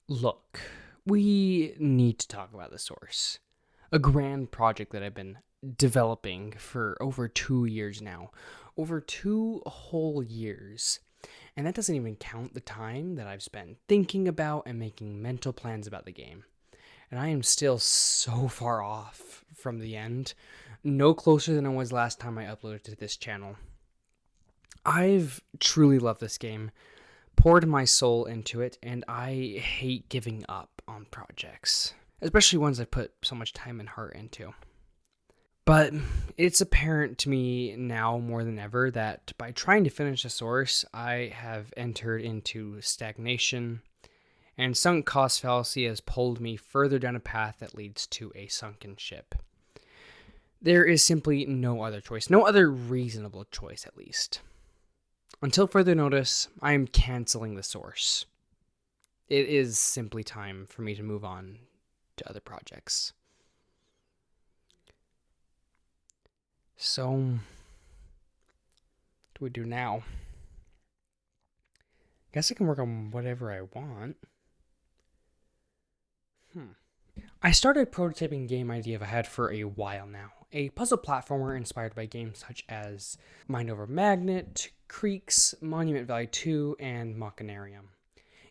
Look, we need to talk about the source. A grand project that I've been developing for over 2 years now. Over 2 whole years. And that doesn't even count the time that I've spent thinking about and making mental plans about the game. And I am still so far off from the end. No closer than I was last time I uploaded to this channel. I've truly loved this game, poured my soul into it, and I hate giving up on projects, especially ones I put so much time and heart into. But it's apparent to me now more than ever that by trying to finish the source, I have entered into stagnation, and sunk cost fallacy has pulled me further down a path that leads to a sunken ship. There is simply no other choice, no other reasonable choice at least. Until further notice, I am canceling the source. It is simply time for me to move on to other projects. So, what do we do now? Guess I can work on whatever I want. I started prototyping a game idea I've had for a while now. A puzzle platformer inspired by games such as Mind Over Magnet, Creeks, Monument Valley 2, and Machinarium.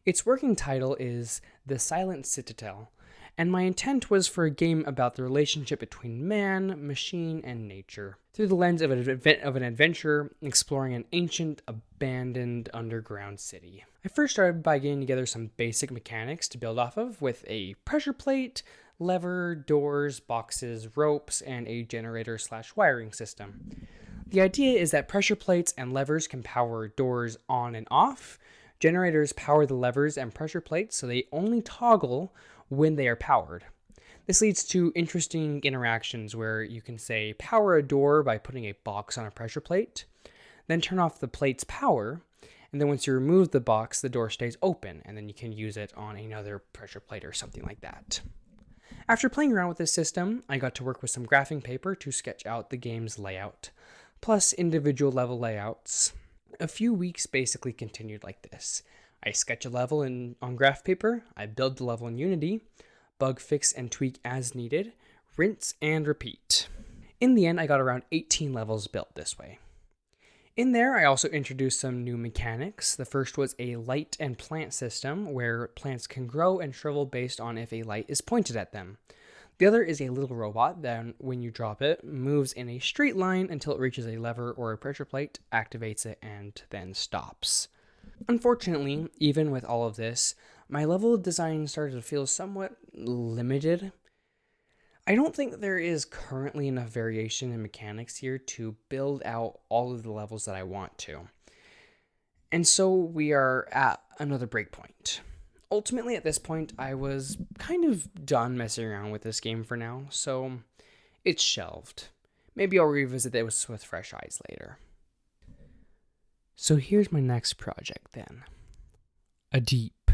Its working title is The Silent Citadel, and my intent was for a game about the relationship between man, machine, and nature, through the lens of an adventure exploring an ancient, abandoned underground city. I first started by getting together some basic mechanics to build off of, with a pressure plate, lever, doors, boxes, ropes, and a generator/wiring system. The idea is that pressure plates and levers can power doors on and off. Generators power the levers and pressure plates, so they only toggle when they are powered. This leads to interesting interactions where you can say power a door by putting a box on a pressure plate, then turn off the plate's power, and then once you remove the box, the door stays open, and then you can use it on another pressure plate or something like that. After playing around with this system, I got to work with some graphing paper to sketch out the game's layout, plus individual level layouts. A few weeks basically continued like this. I sketch a level on graph paper, I build the level in Unity, bug fix and tweak as needed, rinse and repeat. In the end, I got around 18 levels built this way. In there, I also introduced some new mechanics. The first was a light and plant system, where plants can grow and shrivel based on if a light is pointed at them. The other is a little robot that, when you drop it, moves in a straight line until it reaches a lever or a pressure plate, activates it, and then stops. Unfortunately, even with all of this, my level design started to feel somewhat limited. I don't think there is currently enough variation in mechanics here to build out all of the levels that I want to. And so we are at another breakpoint. Ultimately, at this point, I was kind of done messing around with this game for now, so it's shelved. Maybe I'll revisit it with fresh eyes later. So here's my next project then. A deep,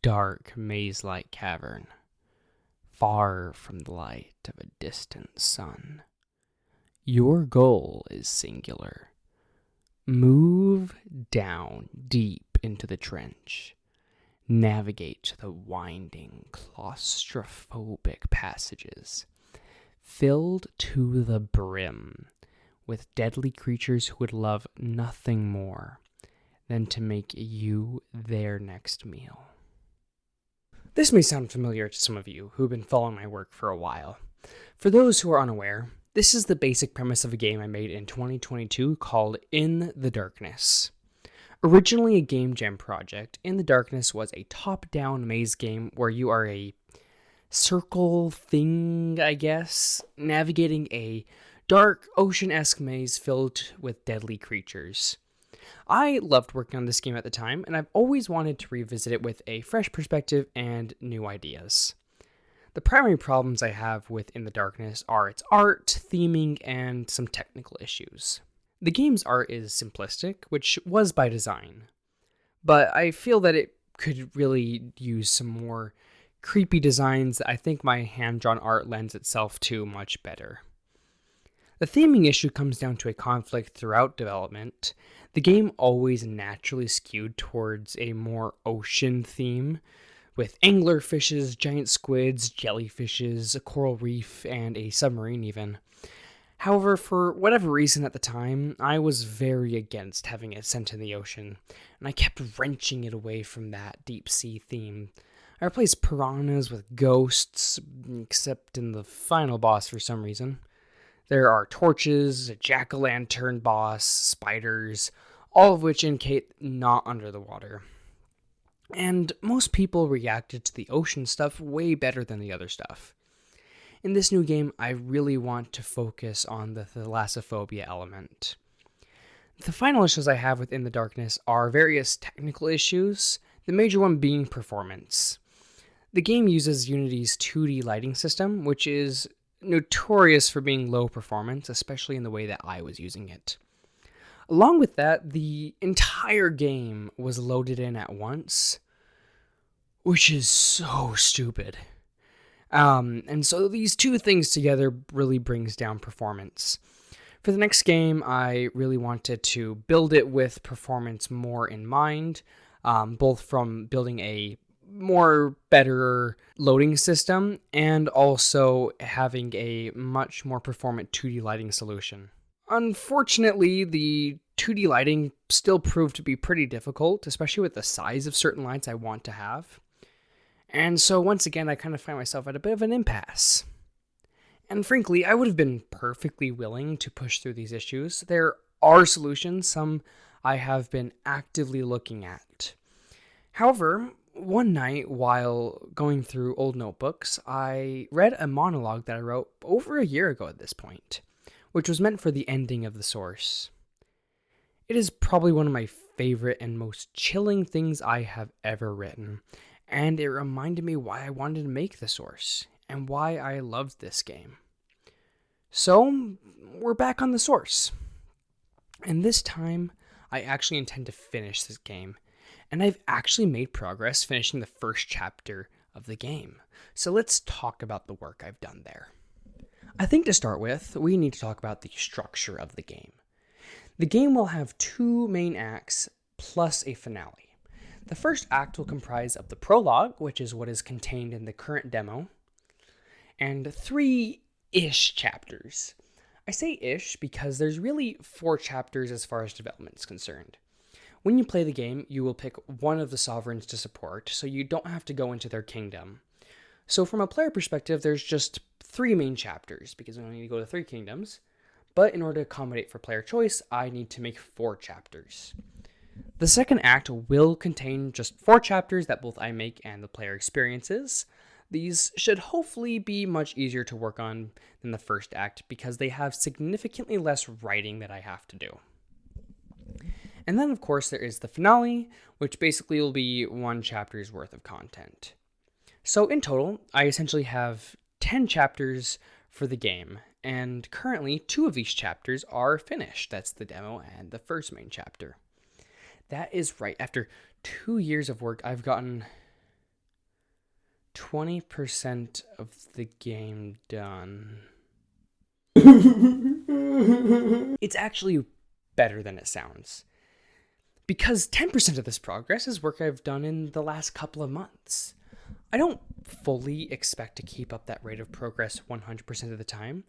dark, maze-like cavern, far from the light of a distant sun. Your goal is singular. Move down deep into the trench. Navigate the winding, claustrophobic passages, filled to the brim with deadly creatures who would love nothing more than to make you their next meal. This may sound familiar to some of you who've been following my work for a while. For those who are unaware, this is the basic premise of a game I made in 2022 called In the Darkness. Originally a game jam project, In the Darkness was a top-down maze game where you are a circle thing, I guess, navigating a dark, ocean-esque maze filled with deadly creatures. I loved working on this game at the time, and I've always wanted to revisit it with a fresh perspective and new ideas. The primary problems I have with In the Darkness are its art, theming, and some technical issues. The game's art is simplistic, which was by design, but I feel that it could really use some more creepy designs that I think my hand-drawn art lends itself to much better. The theming issue comes down to a conflict throughout development. The game always naturally skewed towards a more ocean theme, with anglerfishes, giant squids, jellyfishes, a coral reef, and a submarine even. However, for whatever reason at the time, I was very against having it sent in the ocean, and I kept wrenching it away from that deep sea theme. I replaced piranhas with ghosts, except in the final boss for some reason. There are torches, a jack-o'-lantern boss, spiders, all of which indicate not under the water. And most people reacted to the ocean stuff way better than the other stuff. In this new game, I really want to focus on the thalassophobia element. The final issues I have with In the Darkness are various technical issues, the major one being performance. The game uses Unity's 2D lighting system, which is notorious for being low performance, especially in the way that I was using it. Along with that, the entire game was loaded in at once, which is so stupid. And so these two things together really brings down performance. For the next game, I really wanted to build it with performance more in mind, both from building a better loading system and also having a much more performant 2D lighting solution. Unfortunately, the 2D lighting still proved to be pretty difficult, especially with the size of certain lights I want to have. And so once again, I kind of find myself at a bit of an impasse. And frankly, I would have been perfectly willing to push through these issues. There are solutions, some I have been actively looking at. However, one night while going through old notebooks, I read a monologue that I wrote over a year ago at this point, which was meant for the ending of the source. It is probably one of my favorite and most chilling things I have ever written, and it reminded me why I wanted to make the source, and why I loved this game. So, we're back on the source. And this time, I actually intend to finish this game, and I've actually made progress finishing the first chapter of the game. So let's talk about the work I've done there. I think to start with, we need to talk about the structure of the game. The game will have 2 main acts plus a finale. The first act will comprise of the prologue, which is what is contained in the current demo, and 3-ish chapters. I say ish because there's really 4 chapters as far as development is concerned. When you play the game, you will pick one of the sovereigns to support, so you don't have to go into their kingdom. So from a player perspective, there's just 3 main chapters, because we only need to go to 3 kingdoms. But in order to accommodate for player choice, I need to make 4 chapters. The second act will contain just 4 chapters that both I make and the player experiences. These should hopefully be much easier to work on than the first act, because they have significantly less writing that I have to do. And then, of course, there is the finale, which basically will be 1 chapter's worth of content. So in total, I essentially have 10 chapters for the game, and currently 2 of these chapters are finished. That's the demo and the first main chapter. That is right. After 2 years of work, I've gotten 20% of the game done. It's actually better than it sounds, because 10% of this progress is work I've done in the last couple of months. I don't fully expect to keep up that rate of progress 100% of the time,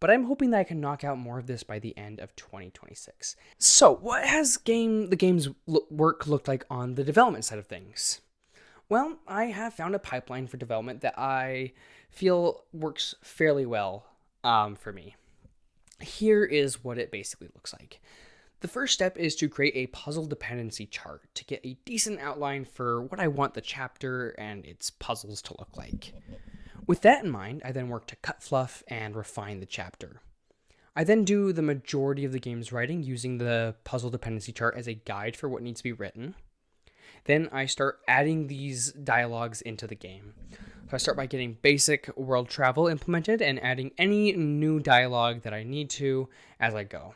but I'm hoping that I can knock out more of this by the end of 2026. So, what has the game's work looked like on the development side of things? Well, I have found a pipeline for development that I feel works fairly well for me. Here is what it basically looks like. The first step is to create a puzzle dependency chart to get a decent outline for what I want the chapter and its puzzles to look like. With that in mind, I then work to cut fluff and refine the chapter. I then do the majority of the game's writing using the puzzle dependency chart as a guide for what needs to be written. Then I start adding these dialogues into the game. So I start by getting basic world travel implemented and adding any new dialogue that I need to as I go.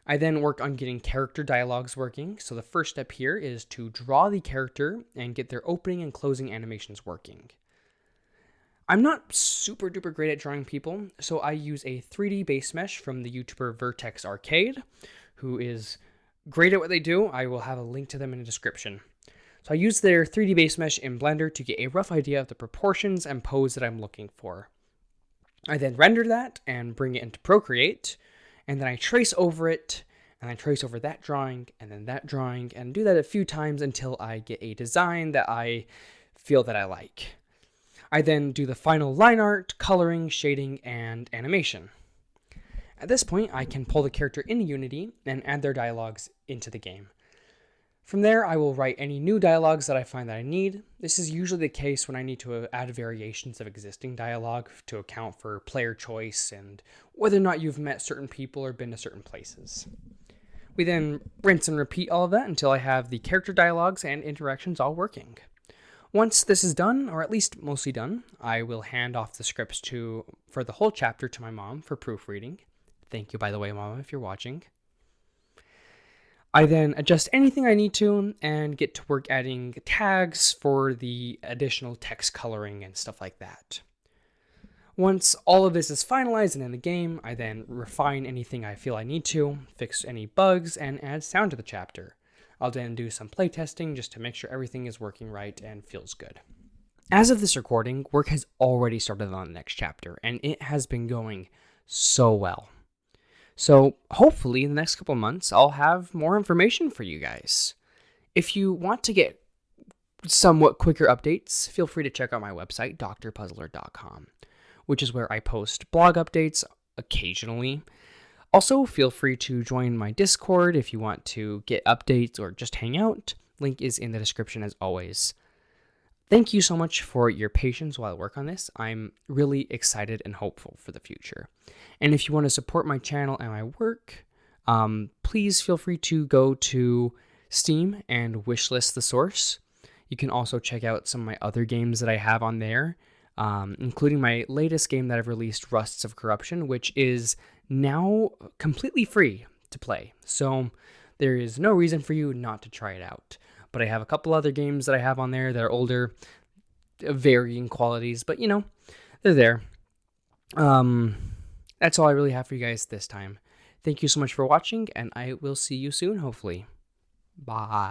I then work on getting character dialogues working, so the first step here is to draw the character and get their opening and closing animations working. I'm not super duper great at drawing people, so I use a 3D base mesh from the YouTuber Vertex Arcade, who is great at what they do. I will have a link to them in the description. So I use their 3D base mesh in Blender to get a rough idea of the proportions and pose that I'm looking for. I then render that and bring it into Procreate, and then I trace over it, and I trace over that drawing, and then that drawing, and do that a few times until I get a design that I feel that I like. I then do the final line art, coloring, shading, and animation. At this point, I can pull the character into Unity and add their dialogues into the game. From there, I will write any new dialogues that I find that I need. This is usually the case when I need to add variations of existing dialogue to account for player choice and whether or not you've met certain people or been to certain places. We then rinse and repeat all of that until I have the character dialogues and interactions all working. Once this is done, or at least mostly done, I will hand off the scripts for the whole chapter to my mom for proofreading. Thank you, by the way, Mom, if you're watching. I then adjust anything I need to and get to work adding tags for the additional text coloring and stuff like that. Once all of this is finalized and in the game, I then refine anything I feel I need to, fix any bugs, and add sound to the chapter. I'll then do some playtesting just to make sure everything is working right and feels good. As of this recording, work has already started on the next chapter, and it has been going so well. So hopefully in the next couple months, I'll have more information for you guys. If you want to get somewhat quicker updates, feel free to check out my website, drpuzzler.com, which is where I post blog updates occasionally. Also, feel free to join my Discord if you want to get updates or just hang out. Link is in the description as always. Thank you so much for your patience while I work on this. I'm really excited and hopeful for the future. And if you want to support my channel and my work, please feel free to go to Steam and wishlist the source. You can also check out some of my other games that I have on there, including my latest game that I've released, Rusts of Corruption, which is now completely free to play. So there is no reason for you not to try it out. But I have a couple other games that I have on there that are older, varying qualities, but you know, they're there. That's all I really have for you guys this time. Thank you so much for watching, and I will see you soon, hopefully. Bye.